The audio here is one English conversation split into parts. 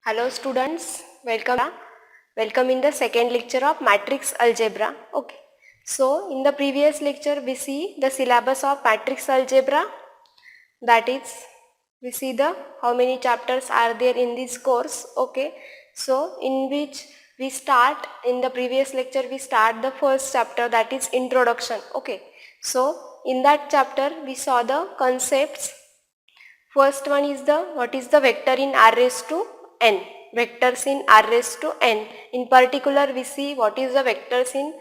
Hello students, welcome in the second lecture of matrix algebra. Okay, so in the previous lecture we see the syllabus of matrix algebra, that is we see the how many chapters are there in this course. Okay, so in which we start in the previous lecture we start the first chapter, that is introduction. Okay, so in that chapter we saw the concepts. First one is what is the vector in R raised to n, vectors in R raised to n. In particular we see what is the vectors in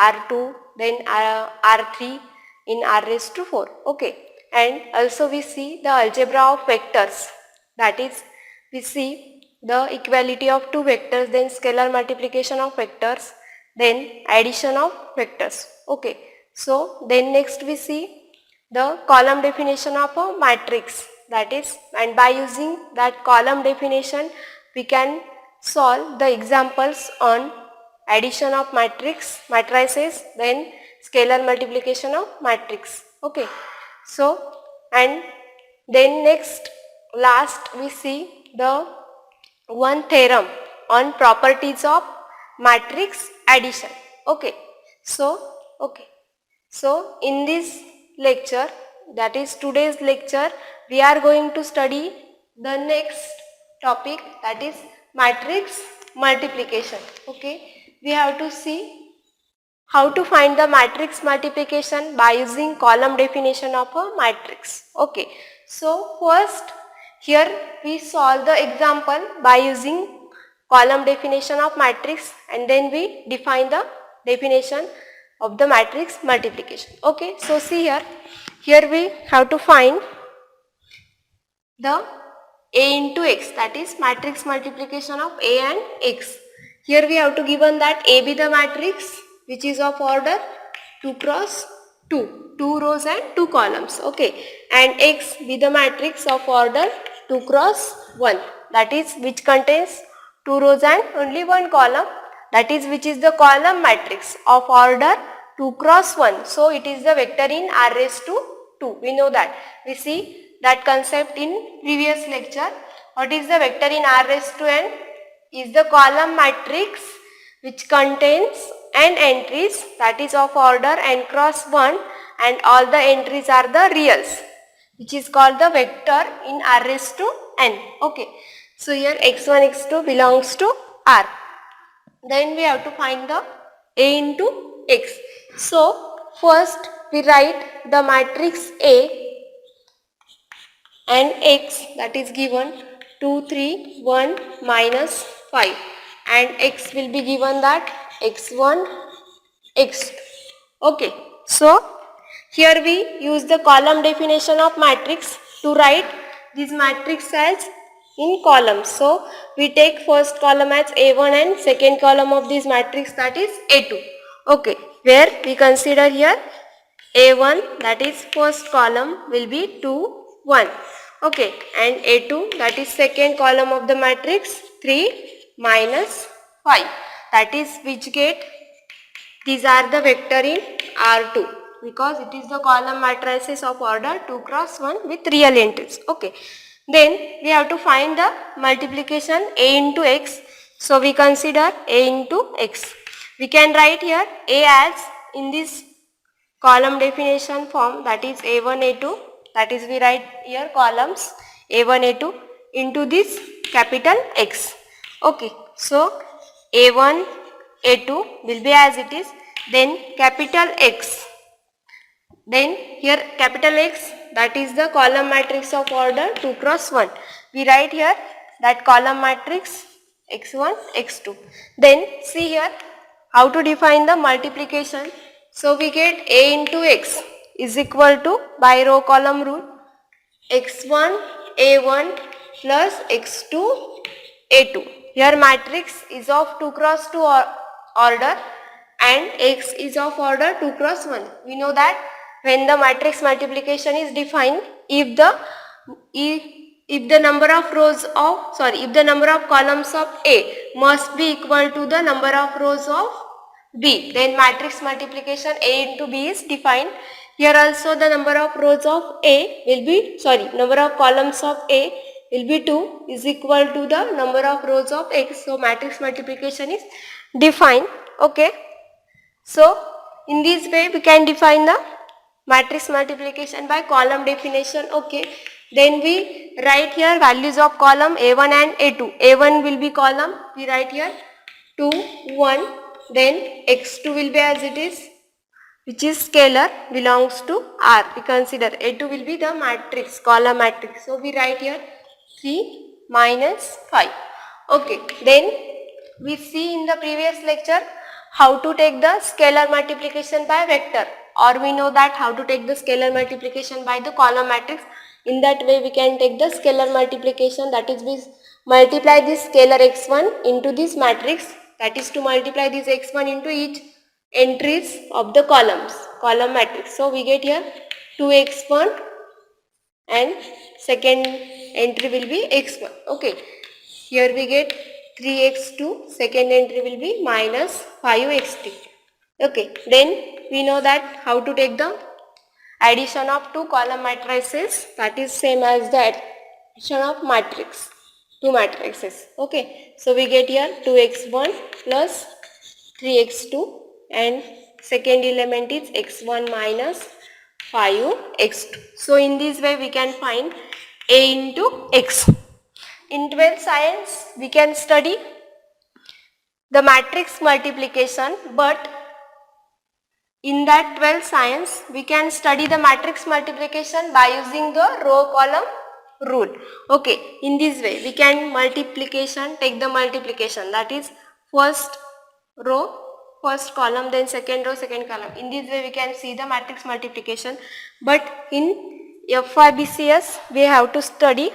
R2, then R3, in R raised to 4. Okay, and also we see the algebra of vectors, that is we see the equality of two vectors, then scalar multiplication of vectors, then addition of vectors. Okay, so then next we see the column definition of a matrix, that is, and by using that column definition we can solve the examples on addition of matrices, then scalar multiplication of matrix. Okay, so and then next last we see the one theorem on properties of matrix addition. Okay, so in this lecture, that is today's lecture, we are going to study the next topic, that is matrix multiplication. Okay, we have to see how to find the matrix multiplication by using column definition of a matrix. Okay, so first here we solve the example by using column definition of matrix, and then we define the definition of the matrix multiplication. Okay, so see here we have to find the A into X, that is matrix multiplication of A and X. Here we have to given that A be the matrix which is of order 2 cross 2, 2 rows and 2 columns. Okay, and X be the matrix of order 2 cross 1, that is which contains 2 rows and only 1 column, that is which is the column matrix of order 2 cross 1. So it is the vector in R raised to 2. We know that. We see that concept in previous lecture. What is the vector in R raised to n? Is the column matrix which contains n entries, that is of order n cross 1, and all the entries are the reals, which is called the vector in R raised to n. Okay, so here x1 x2 belongs to R. Then we have to find the A into X. So first we write the matrix A and X, that is given 2, 3, 1, minus 5, and X will be given that x1, x2. Okay, so here we use the column definition of matrix to write this matrix as in columns. So we take first column as A1 and second column of this matrix, that is A2. Okay, where we consider here A1, that is first column, will be 2, 1. Okay, and A2, that is second column of the matrix, 3, minus 5, that is which get, these are the vector in R2 because it is the column matrices of order 2 cross 1 with real entries. Okay, then we have to find the multiplication A into X. So we consider A into X. We can write here A as in this column definition form, that is A1 A2, that is we write here columns A1 A2 into this capital X. Okay, so A1 A2 will be as it is, then capital X, then here capital X, that is the column matrix of order 2 cross 1. We write here that column matrix x1 x2. Then see here how to define the multiplication. So we get A into X is equal to, by row column rule, x1 A1 plus x2 A2. Here matrix is of 2 cross 2 order and X is of order 2 cross 1. We know that when the matrix multiplication is defined, if the number of columns of A must be equal to the number of rows of B, then matrix multiplication A into B is defined. Here also the number of rows of A will be, number of columns of A will be 2 is equal to the number of rows of x. So matrix multiplication is defined. Okay. So in this way we can define the matrix multiplication by column definition. Okay. Then we write here values of column A1 and A2. A1 will be column, we write here 2, 1. Then x2 will be as it is, which is scalar, belongs to R. We consider A2 will be the matrix, column matrix. So we write here 3 minus 5. Okay. Then we see in the previous lecture how to take the scalar multiplication by vector, or we know that how to take the scalar multiplication by the column matrix. In that way we can take the scalar multiplication, that is we multiply this scalar x1 into this matrix, that is to multiply this x1 into each entries of the column matrix. So we get here 2x1 and second entry will be x1. Okay. Here we get 3x2, second entry will be minus 5x3. Okay. Then we know that how to take the addition of two column matrices, that is same as the addition of matrix, two matrices. Okay. So we get here 2x1 plus 3x2 and second element is x1 minus 5x2. So in this way we can find A into x. In 12th science we can study the matrix multiplication, but in that 12th science we can study the matrix multiplication by using the row column rule. Okay, in this way we can take the multiplication, that is first row, first column, then second row, second column. In this way we can see the matrix multiplication, but in FIBCS we have to study,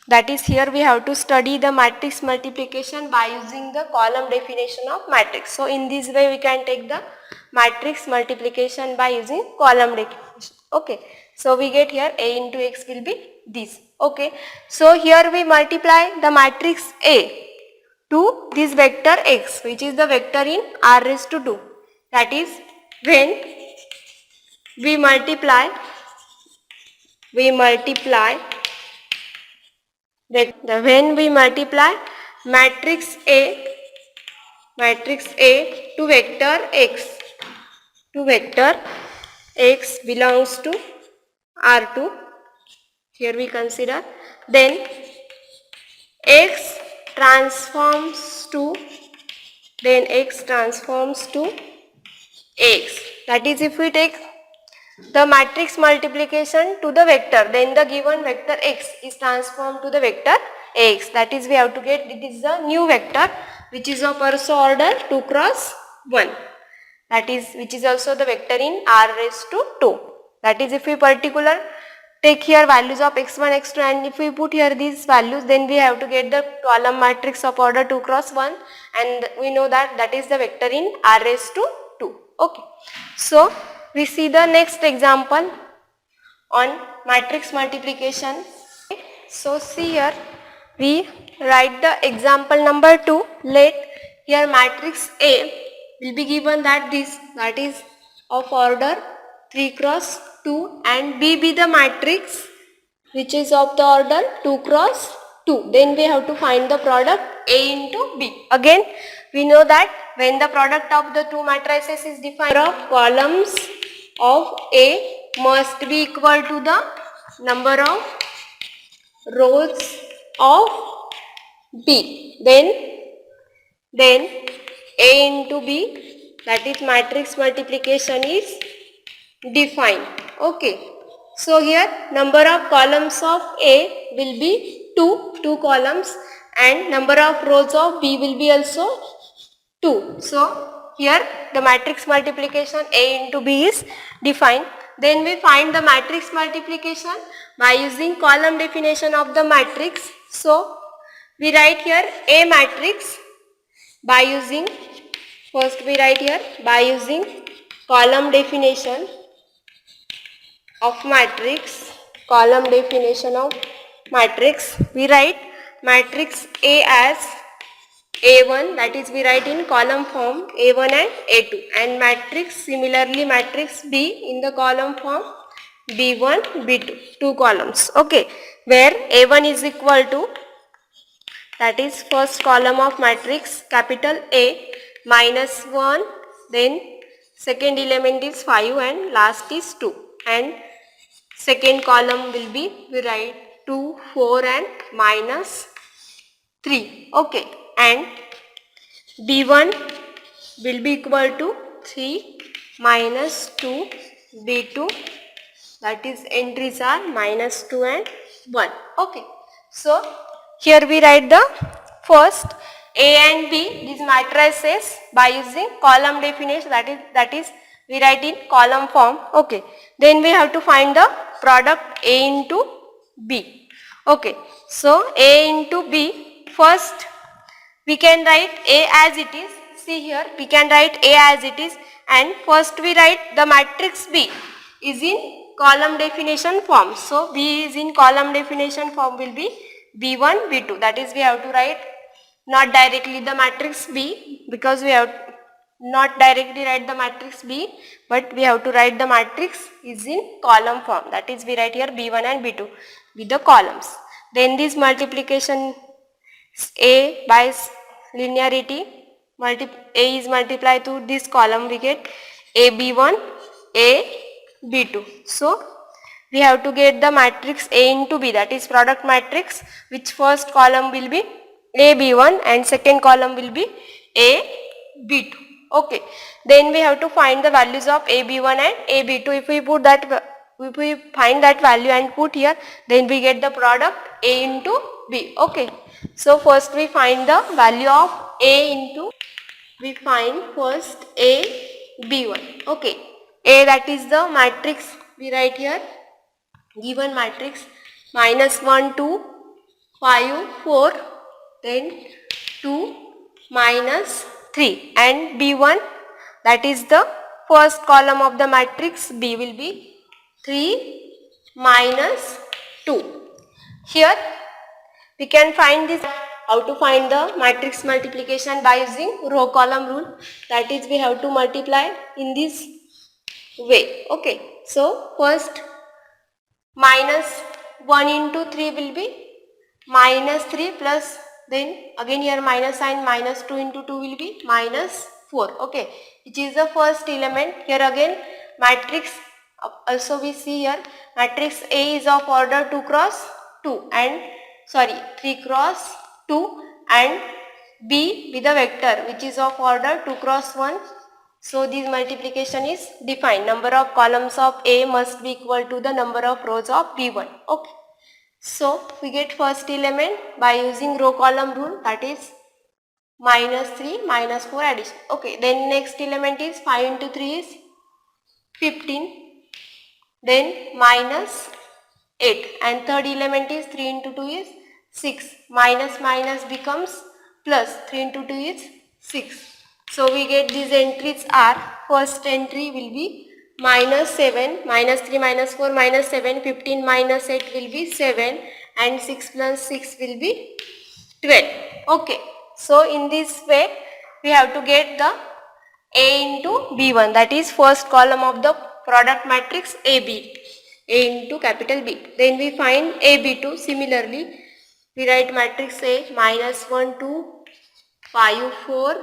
that is here we have to study the matrix multiplication by using the column definition of matrix. So in this way we can take the matrix multiplication by using column definition. Okay. So we get here A into x will be this. Okay. So here we multiply the matrix A to this vector x, which is the vector in R raised to 2. That is when we multiply matrix A to vector x belongs to R2, here we consider, then x transforms to x. That is, if we take the matrix multiplication to the vector, then the given vector x is transformed to the vector x. That is, we have to get, it is the new vector which is of also order 2 cross 1. That is, which is also the vector in R raised to 2. That is, if we take here values of x1, x2, and if we put here these values, then we have to get the column matrix of order 2 cross 1, and we know that that is the vector in R raised to 2. Okay. So we see the next example on matrix multiplication. Okay. So see here we write the example number 2. Let here matrix A will be given that is of order 3 cross 2 and B be the matrix which is of the order 2 cross 2. Then we have to find the product A into B. Again we know that when the product of the two matrices is defined, number of columns of A must be equal to the number of rows of B. Then A into B, that is matrix multiplication, is defined. Okay. So here number of columns of A will be 2 columns, and number of rows of B will be also 2. So here the matrix multiplication A into B is defined. Then we find the matrix multiplication by using column definition of the matrix. So we write here A matrix by using, first we write here by using column definition of matrix, we write matrix A as A1, that is we write in column form A1 and A2, and matrix, similarly matrix B in the column form B1, B2, two columns. Okay, where A1 is equal to, that is first column of matrix capital A minus 1, then second element is 5 and last is 2, and second column will be, we write 2, 4 and minus 3. Okay, and B1 will be equal to 3 minus 2, B2, that is entries are minus 2 and 1. Okay, so here we write the first A and B, these matrices, by using column definition, that is we write in column form. Okay, then we have to find the product A into B. Okay, so A into B, first we can write A as it is. See here, we can write A as it is, and first we write the matrix B is in column definition form. So B is in column definition form will be B1, B2. That is, we have to write not directly the matrix B, because we have not directly write the matrix B, but we have to write the matrix is in column form. That is, we write here B1 and B2 with the columns. Then this multiplication A by linearity, A is multiplied to this column, we get AB1, AB2. So we have to get the matrix A into B, that is product matrix, which first column will be AB1 and second column will be AB2. Okay, then we have to find the values of AB1 and AB2. If we find that value and put here, then we get the product A into B. Okay, so first we find the value of A into, we find first A, B1. Okay, A, that is the matrix, we write here given matrix minus 1, 2, 5, 4, then 2, minus 3, and B1, that is the first column of the matrix B will be 3 minus 2. Here we can find this, how to find the matrix multiplication by using row column rule, that is, we have to multiply in this way. Okay, so first minus 1 into 3 will be minus 3 plus, then again here minus sign, minus 2 into 2 will be minus 4. Okay, which is the first element. Here again matrix, also we see here matrix A is of order 2 cross 2 and 3 cross 2, and B with a vector which is of order 2 cross 1. So this multiplication is defined. Number of columns of A must be equal to the number of rows of B1. Okay, so we get first element by using row column rule, that is minus 3, minus 4 addition. Okay, then next element is 5 into 3 is 15, then minus 8, and third element is 3 into 2 is 6. Minus minus becomes plus, 3 into 2 is 6. So we get these entries are, first entry will be minus 7, minus 3 minus 4 minus 7, 15 minus 8 will be 7, and 6 plus 6 will be 12. Okay, so in this way we have to get the A into B1, that is first column of the product matrix AB, A into capital B. Then we find AB2. Similarly, we write matrix A minus 1, 2, 5, 4,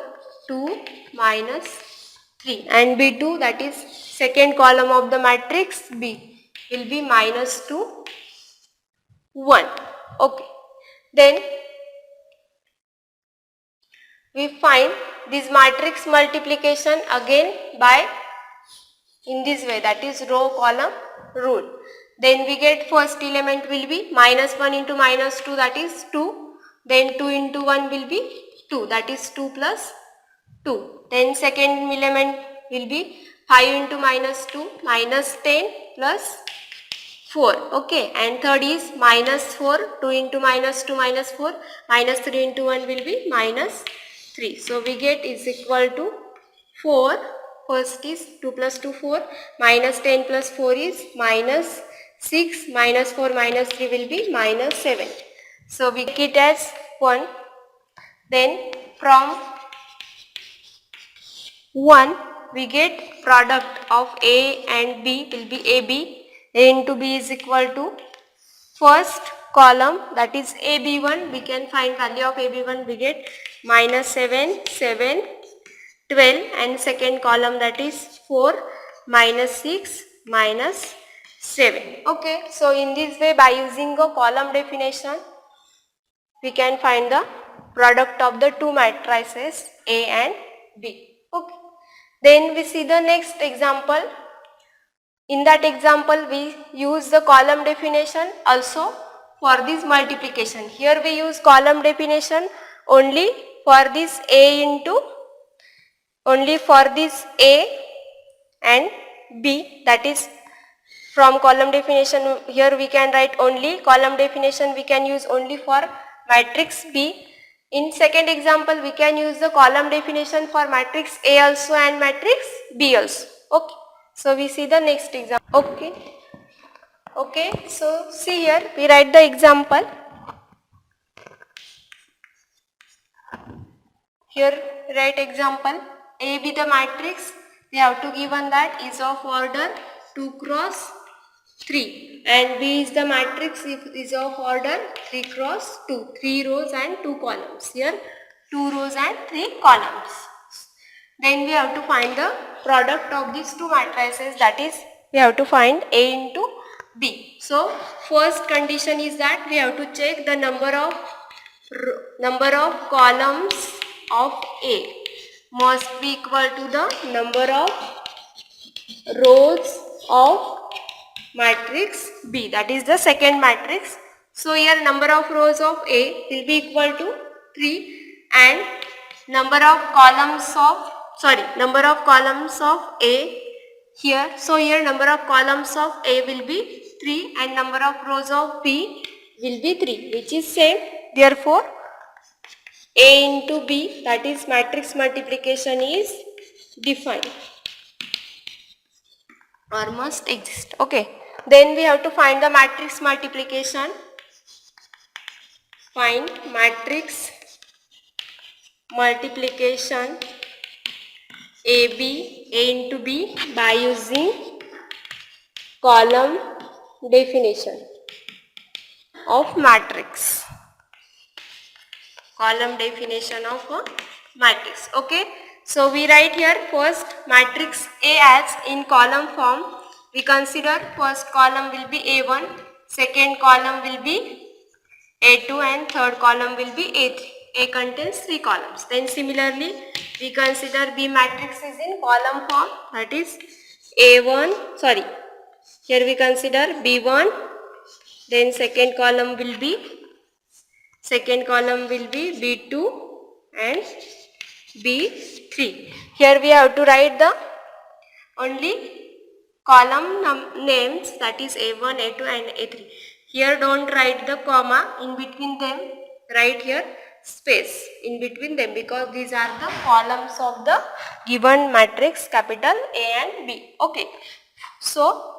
2, minus 3, and B2, that is second column of the matrix B, will be minus 2, 1. Okay, then we find this matrix multiplication again by in this way, that is row column rule. Then we get first element will be minus 1 into minus 2, that is 2. Then 2 into 1 will be 2, that is 2 plus 2. Then second element will be 5 into minus 2, minus 10 plus 4. Okay, and third is minus 4, 2 into minus 2 minus 4, minus 3 into 1 will be minus 3. So we get is equal to 4. First is 2 plus 2, 4, minus 10 plus 4 is minus 6, minus 4 minus 3 will be minus 7. So we get it as 1. Then from 1 we get product of A and B will be AB. A into B is equal to first column, that is AB1, we can find value of AB1, we get minus 7, 7, 12, and second column, that is 4, minus 6, minus 7. Okay, so in this way, by using a column definition, we can find the product of the two matrices A and B. Okay. Then we see the next example. In that example, we use the column definition also for this multiplication. Here we use column definition only for this A into, only for this A and B, that is from column definition. Here we can write only column definition, we can use only for matrix B. In second example, we can use the column definition for matrix A also and matrix B also. Okay. So we see the next example. Okay. So see here, we write the example. Here write example. A be the matrix. We have to given that is of order 2 cross 3, and B is the matrix if is of order 3 cross 2, 3 rows and 2 columns. Here 2 rows and 3 columns. Then we have to find the product of these two matrices, that is we have to find A into B. So first condition is that we have to check the number of columns of A must be equal to the number of rows of matrix B, that is the second matrix. So here number of rows of A will be equal to 3 and number of columns of A here. So here number of columns of A will be 3 and number of rows of B will be 3, which is same. Therefore A into B, that is matrix multiplication, is defined or must exist. Okay. Then we have to find the matrix multiplication. Find matrix multiplication A into B by using column definition of matrix. Column definition of a matrix. Okay. So we write here first matrix A as in column form. We consider first column will be A1, second column will be A2 and third column will be A3. A contains 3 columns. Then similarly we consider B matrix is in column form, that is A1, here we consider B1, then second column will be B2 and B3. Here we have to write the only column names, that is A1, A2 and A3. Here don't write the comma in between them, write here space in between them, because these are the columns of the given matrix capital A and B. Okay. So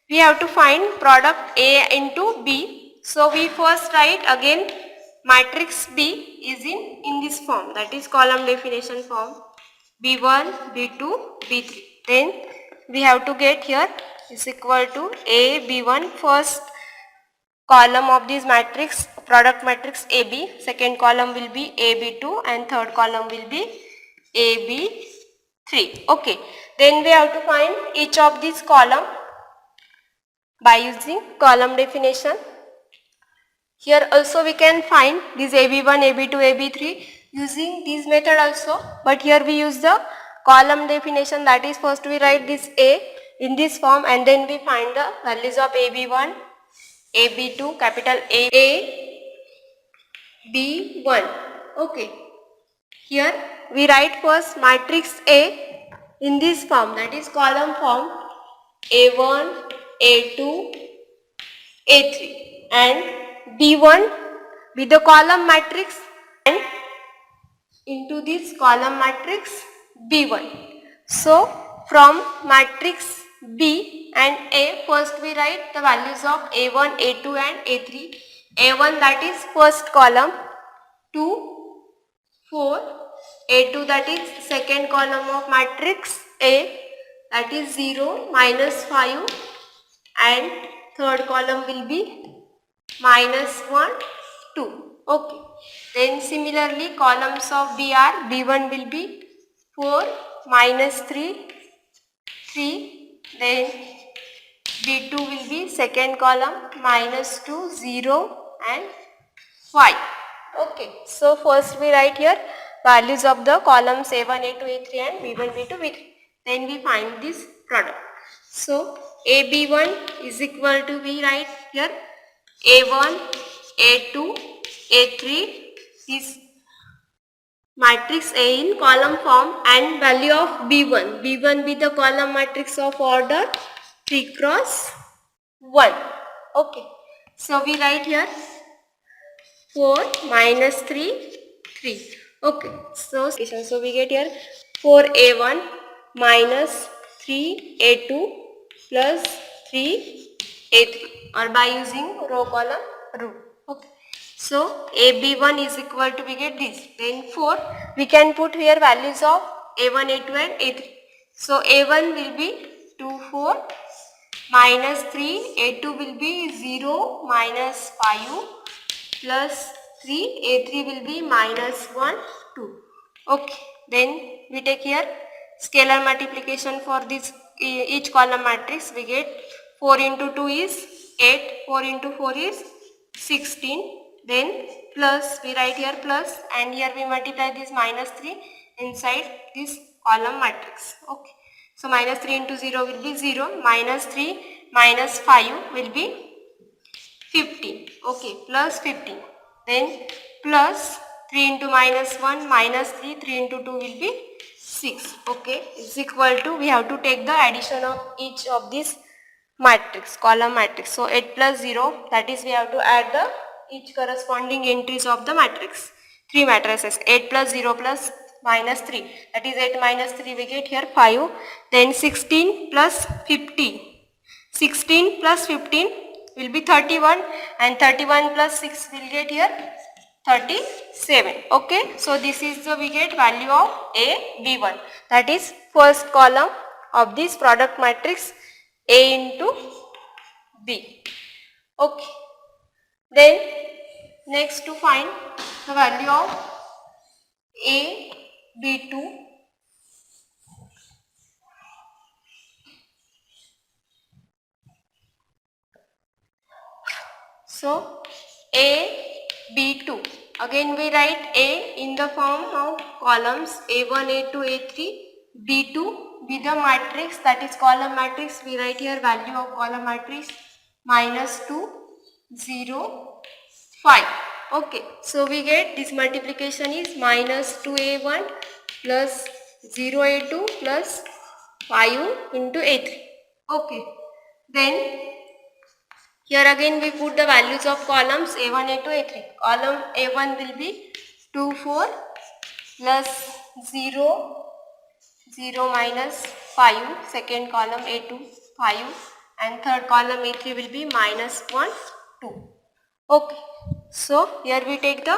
we have to find product A into B. So we first write again matrix B is in this form, that is column definition form, B1, B2, B3. Then we have to get here is equal to A, B1, first column of this matrix, product matrix AB, second column will be AB2 and third column will be AB3. Okay. Then we have to find each of these column by using column definition. Here also we can find this AB1, AB2, AB3 using this method also, but here we use the column definition, that is first we write this A in this form and then we find the values of AB1, AB2, capital A, B1. Okay. Here we write first matrix A in this form, that is column form, A1, A2, A3, and B1 with the column matrix and into this column matrix B1. So from matrix B and A, first we write the values of A1, A2 and A3. A1, that is first column, 2, 4. A2, that is second column of matrix A, that is 0, -5 and third column will be minus 1, 2. Okay. Then similarly columns of B are B1 will be 4, minus 3, 3. Then B2 will be second column minus 2, 0 and 5. Okay. So first we write here values of the columns A1, A2, A3 and B1, B2, B3. Then we find this product. So AB1 is equal to, we write here A1, A2, A3 is matrix A in column form and value of B1. B1 be the column matrix of order 3 cross 1. Okay. So we write here 4 minus 3, 3. Okay. So we get here 4A1 minus 3A2 plus 3A3 or by using row column rule. Okay. So AB1 is equal to, we get this. Then 4, we can put here values of A1, A2 and A3. So A1 will be 2, 4 minus 3, A2 will be 0 minus 5 plus 3, A3 will be minus 1, 2. Okay. Then we take here scalar multiplication for this each column matrix. We get 4 into 2 is 8, 4 into 4 is 16. Then plus, we write here plus and here we multiply this minus 3 inside this column matrix. Okay. So minus 3 into 0 will be 0, minus 3 minus 5 will be 15. Okay, plus 15. Then plus 3 into minus 1 minus 3, 3 into 2 will be 6. Okay, is equal to, we have to take the addition of each of these matrix, column matrix. So 8 plus 0, that is we have to add the each corresponding entries of the matrix. 3 matrices, 8 plus 0 plus minus 3, that is 8 minus 3, we get here 5. Then 16 plus 50, 16 plus 15 will be 31 and 31 plus 6 will get here 37. Okay. So this is the, we get value of A, B1. That is first column of this product matrix A into B. Okay. Then next to find the value of A, B2. So A, B2. Again we write A in the form of columns A1, A2, A3, B2 be the matrix, that is column matrix. We write here value of column matrix minus 2, 0, 5. Okay. So we get this multiplication is minus 2A1 plus 0A2 plus 5 into A3. Okay. Then here again we put the values of columns A1, A2, A3. Column A1 will be 2, 4 plus 0, 0 minus 5. Second column A2, 5 and third column A3 will be minus 1, 2. Okay. So here we take the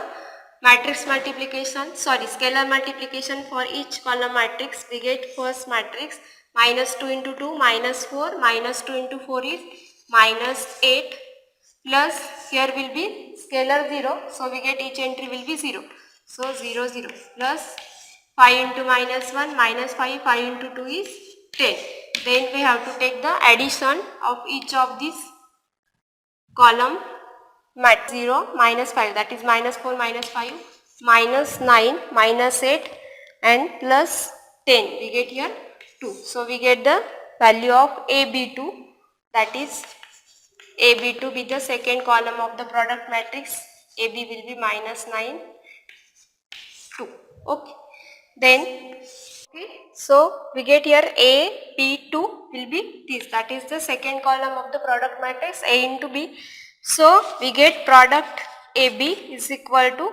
matrix multiplication, scalar multiplication for each column matrix. We get first matrix minus 2 into 2 minus 4, minus 2 into 4 is minus 8 plus here will be scalar 0. So we get each entry will be 0. So 0, 0 plus 5 into minus 1 minus 5, 5 into 2 is 10. Then we have to take the addition of each of these column mat 0 minus 5, that is minus 4 minus 5 minus 9 minus 8 and plus 10, we get here 2. So we get the value of AB2, that is AB2 be the second column of the product matrix. AB will be minus 9, 2. Okay. Then so we get here A, B2 will be this, that is the second column of the product matrix A into B. So we get product AB is equal to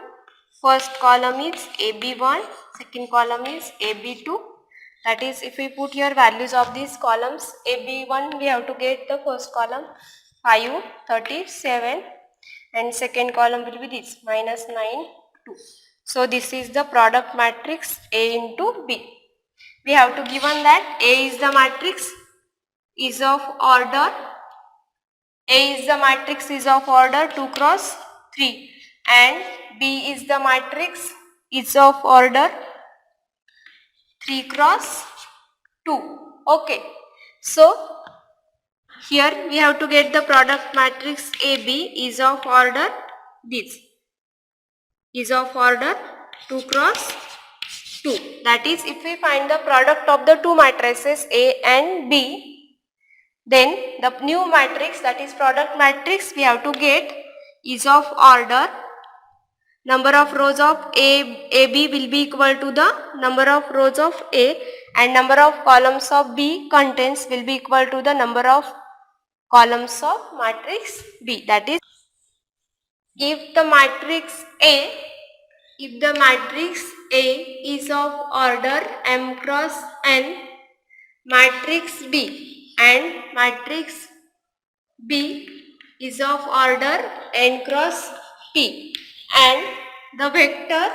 first column is AB1, second column is AB2. That is, if we put here values of these columns, AB1 we have to get the first column 5, 37 and second column will be this minus 9, 2. So this is the product matrix A into B. We have to given that A is the matrix is of order A is the matrix is of order 2 cross 3 and B is the matrix is of order 3 cross 2. Okay. So here we have to get the product matrix AB is of order this is of order 2 cross 2. That is, if we find the product of the two matrices A and B, then the new matrix, that is product matrix, we have to get is of order number of rows of AB will be equal to the number of rows of A and number of columns of B contents will be equal to the number of columns of matrix B. That is, if the matrix A is of order m cross n, matrix B and matrix B is of order n cross p and the vector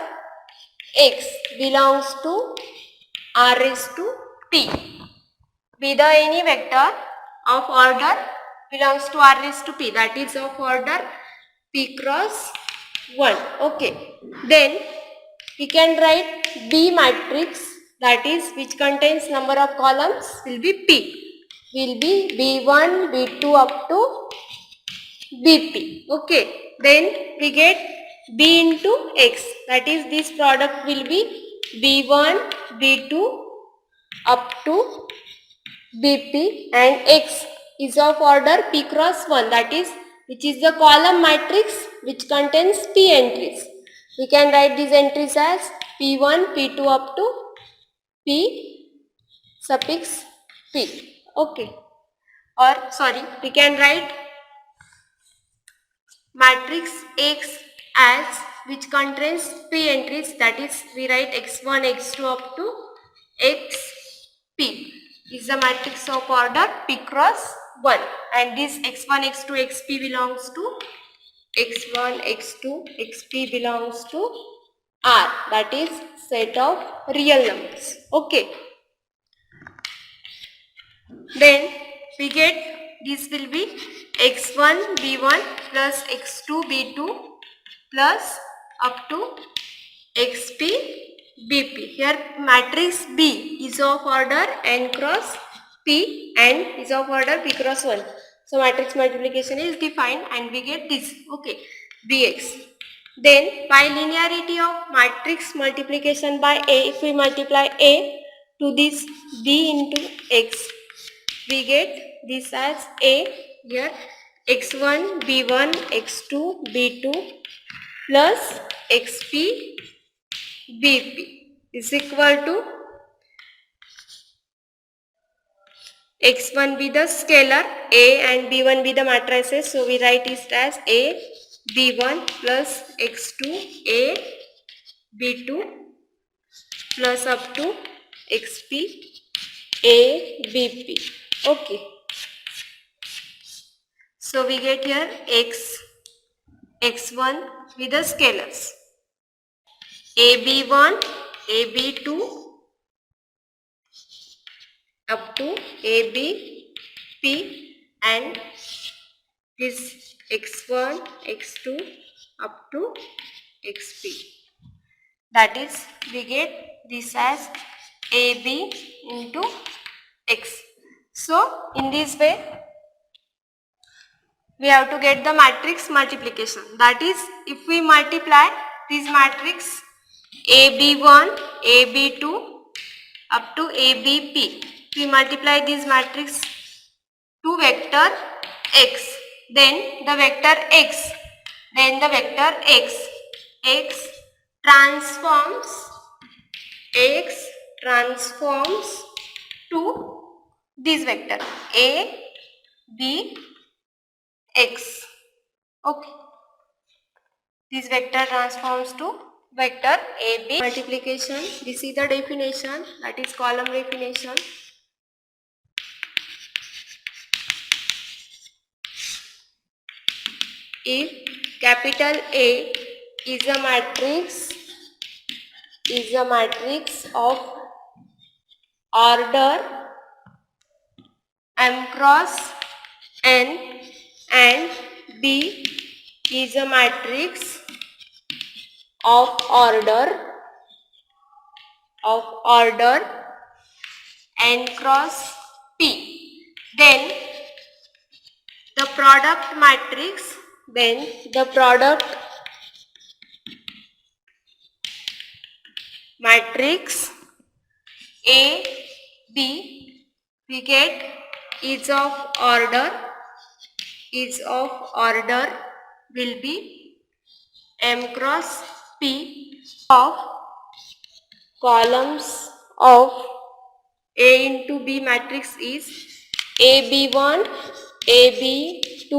x belongs to r raised to p, be the any vector of order belongs to r raised to p, that is of order p cross 1. Okay, then we can write B matrix, that is which contains number of columns will be P, will be B1, B2 up to BP. Okay, then we get B into X, that is this product will be B1, B2 up to BP and X is of order P cross 1, that is which is the column matrix which contains P entries. We can write these entries as P1, P2 up to P suffix P. Okay. Or sorry, we can write matrix X as which contains P entries, that is we write X1, X2 up to XP is the matrix of order P cross 1 and this X1, X2, XP belongs to X1, X2, XP belongs to R, that is set of real numbers. Okay. Then we get this will be X1, B1 plus X2, B2 plus up to XP, BP. Here matrix B is of order n cross P and is of order P cross 1. So matrix multiplication is defined and we get this. Okay, Bx. Then by linearity of matrix multiplication by A, if we multiply A to this B into X, we get this as A here X1, B1, X2, B2 plus XP, BP is equal to X1 be the scalar, A and B1 be the matrices, so we write it as A B1 plus X2 A B2 plus up to XP A BP. Okay, so we get here X1 with the scalars AB1, AB2 up to ABP and this X1, X2 up to XP. That is, we get this as AB into X. So, in this way, we have to get the matrix multiplication. That is, if we multiply this matrix AB1, AB2 up to ABP, we multiply this matrix to vector X, then the vector X, X transforms to this vector A, B, X. Okay. This vector transforms to vector AB. Multiplication, this is the definition, that is column definition. If capital A is a matrix of order m cross n and B is a matrix of order n cross P. Then the product matrix A, B, we get is of order will be M cross P of columns of A into B matrix is AB1, AB2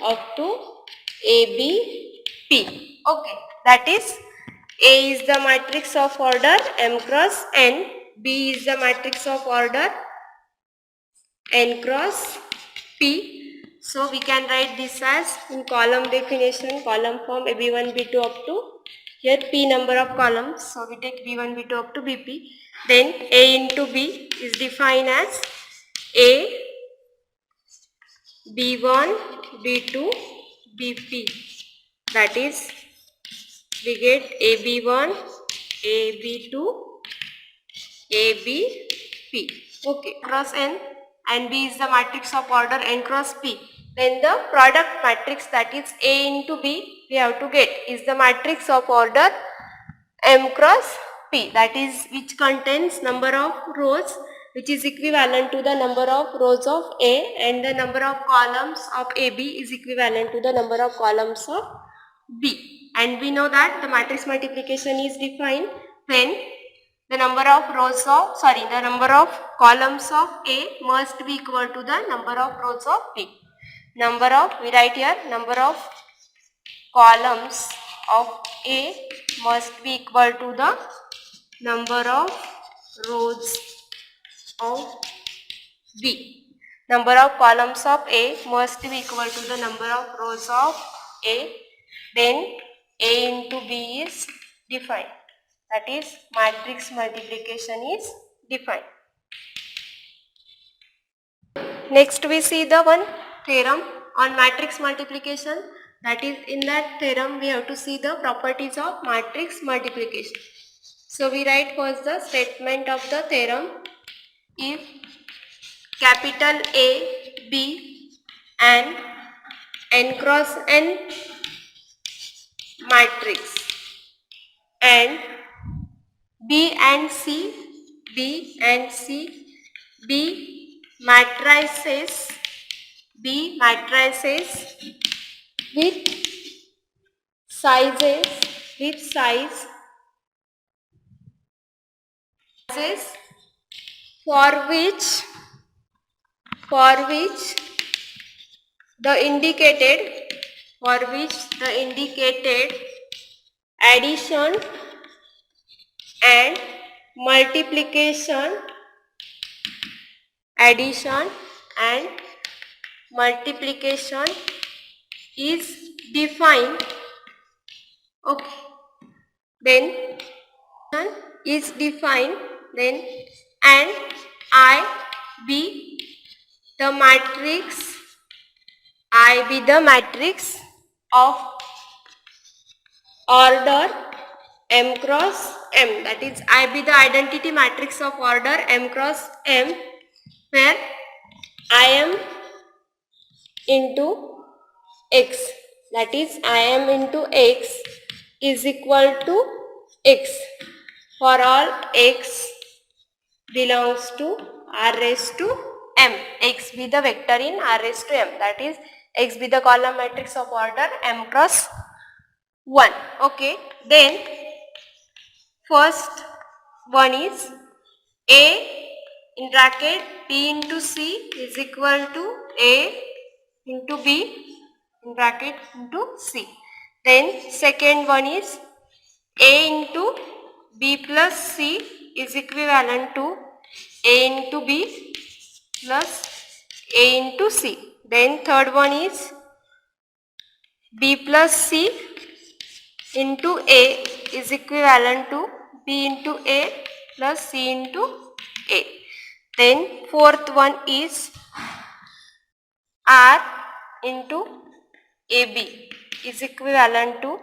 up to ABP. Okay, that is A is the matrix of order M cross N, B is the matrix of order N cross P. So we can write this as in column definition, column form B1, B2 up to here P number of columns. So we take B1, B2 up to BP. Then A into B is defined as A, B1, B2, BP. That is we get AB1, AB2, ABP. Okay, cross N and B is the matrix of order N cross P. Then the product matrix, that is A into B, we have to get is the matrix of order M cross P, that is which contains number of rows which is equivalent to the number of rows of A, and the number of columns of AB is equivalent to the number of columns of B. And we know that the matrix multiplication is defined when the number of columns of A must be equal to the number of rows of B. We write here number of columns of A must be equal to the number of rows of B. Number of columns of A must be equal to the number of rows of A. Then A into B is defined. That is matrix multiplication is defined. Next we see the one theorem on matrix multiplication. That is, in that theorem we have to see the properties of matrix multiplication. So we write first the statement of the theorem. If capital A, B and n cross n matrix and B matrices with sizes for which the indicated addition and multiplication is defined. Okay, then is defined, then and I be the matrix of order M cross M, that is I be the identity matrix of order M cross M, where I am into X, that is I am into X is equal to X for all X belongs to R raised to M. X be the vector in R raised to M, that is X be the column matrix of order M cross 1. Okay, then first one is A in bracket B into C is equal to A into B in bracket into C. Then second one is A into B plus C is equivalent to A into B plus A into C. Then third one is B plus C into A is equivalent to B into A plus C into A. Then fourth one is R into AB is equivalent to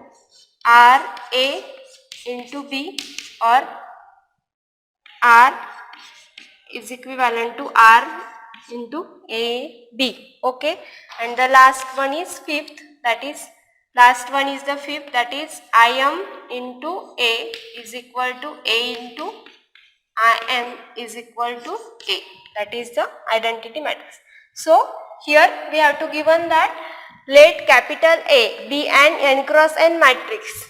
RA into B, or R is equivalent to R into AB. Okay, and the last one is fifth, that is the fifth, that is IM into A is equal to A into IM is equal to A. That is the identity matrix. So here we have to given that let capital A be an n cross n matrix,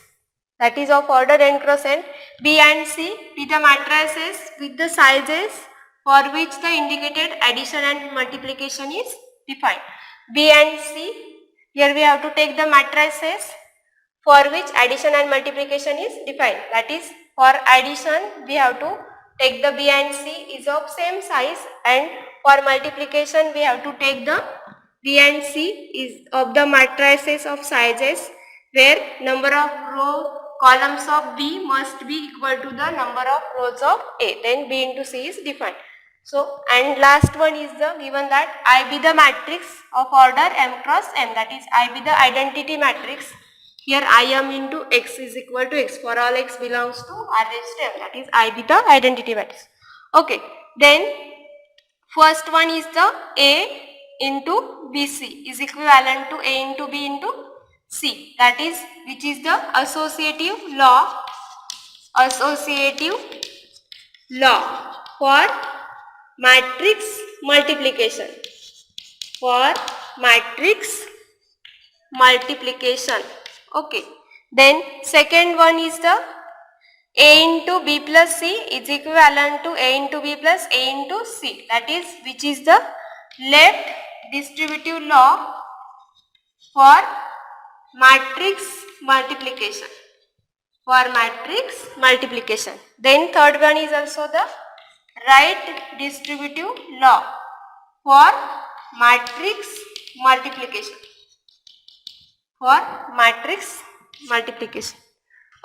that is of order n cross n. B and C be the matrices with the sizes for which the indicated addition and multiplication is defined. B and C, here we have to take the matrices for which addition and multiplication is defined. That is, for addition we have to take the B and C is of same size, and for multiplication we have to take the B and C is of the matrices of sizes where number of columns of B must be equal to the number of rows of A. Then B into C is defined. So, and last one is the given that I be the matrix of order m cross m, that is I be the identity matrix. Here IM into X is equal to X for all X belongs to R raised to M, that is I be the identity matrix. Okay, then first one is the A into BC is equivalent to A into B into C, that is which is the associative law for matrix multiplication, Okay, then second one is the A into B plus C is equivalent to A into B plus A into C, that is which is the left distributive law for matrix multiplication. Then third one is also the right distributive law for matrix multiplication.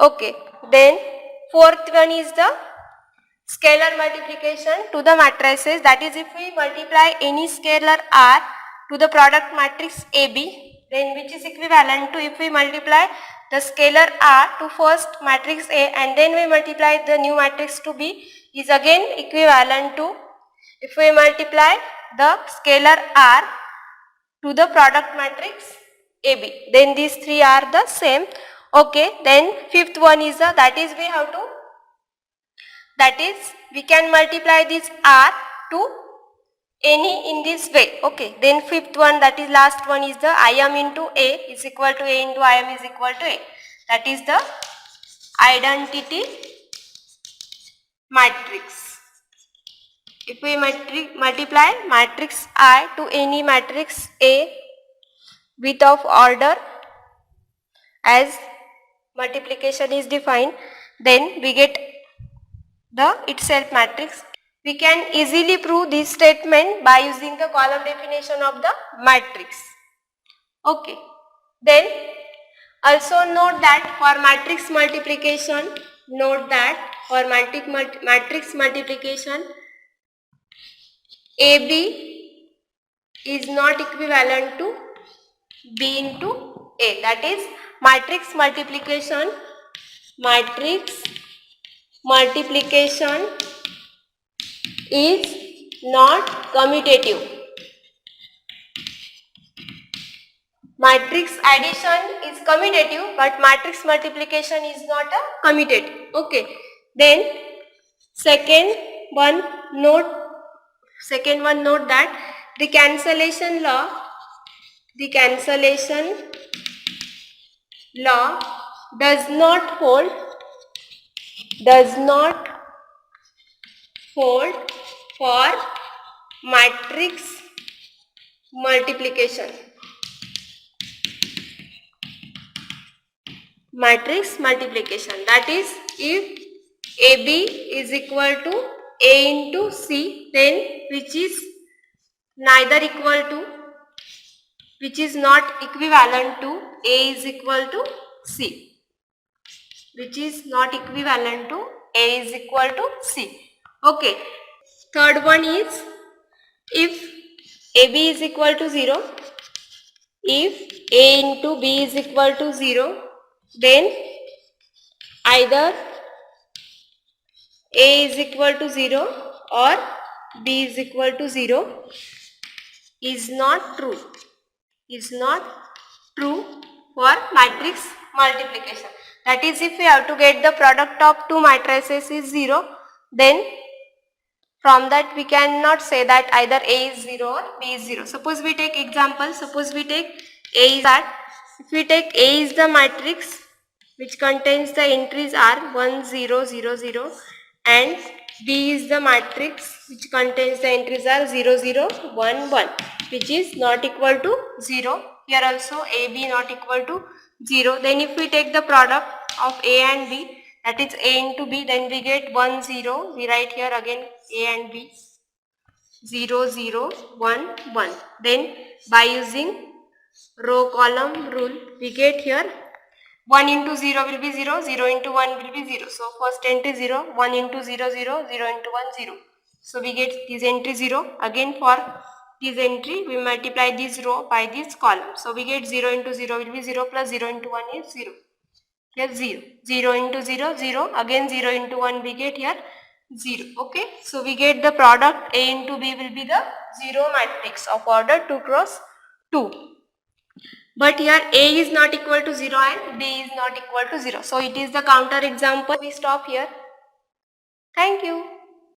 Okay, then fourth one is the scalar multiplication to the matrices, that is if we multiply any scalar R to the product matrix AB, then which is equivalent to if we multiply the scalar R to first matrix A and then we multiply the new matrix to B, is again equivalent to if we multiply the scalar R to the product matrix AB, then these three are the same. Okay, then fifth one is the, that is we can multiply this R to any in this way. Okay, then fifth one, that is last one, is the IM into A is equal to A into IM is equal to A, that is the identity matrix. If we multiply matrix I to any matrix A with of order as multiplication is defined, then we get the itself matrix. We can easily prove this statement by using the column definition of the matrix. Okay, then also note that for matrix multiplication, AB is not equivalent to B into A, that is matrix multiplication is not commutative. Matrix addition is commutative, but matrix multiplication is not a commutative. Okay, then second one note that the cancellation law does not hold for matrix multiplication. That is, if AB is equal to A into C, then which is not equivalent to A is equal to C. Okay. Third one is if AB is equal to 0, if A into B is equal to 0, then either A is equal to 0 or B is equal to 0 is not true. Is not true for matrix multiplication. That is, if we have to get the product of two matrices is 0, then from that we cannot say that either A is 0 or B is 0. Suppose we take example, suppose we take A is that, if we take A is the matrix which contains the entries are 1 0 0 0 and B is the matrix which contains the entries are 0 0 1 1, which is not equal to 0. Here also AB not equal to 0. Then if we take the product of A and B, that is A into B, then we get 1 0. We write here again A and B 0 0 1 1. Then by using row column rule, we get here 1 into 0 will be 0, 0 into 1 will be 0. So first entry 0, 1 into 0 0, 0 into 1 0. So we get this entry 0. Again for this entry we multiply this row by this column. So we get 0 into 0 will be 0 plus 0 into 1 is 0. Here 0. 0 into 0, 0. Again 0 into 1 we get here 0. Okay. So we get the product A into B will be the 0 matrix of order 2 cross 2. But here A is not equal to 0 and B is not equal to 0. So it is the counter example. We stop here. Thank you.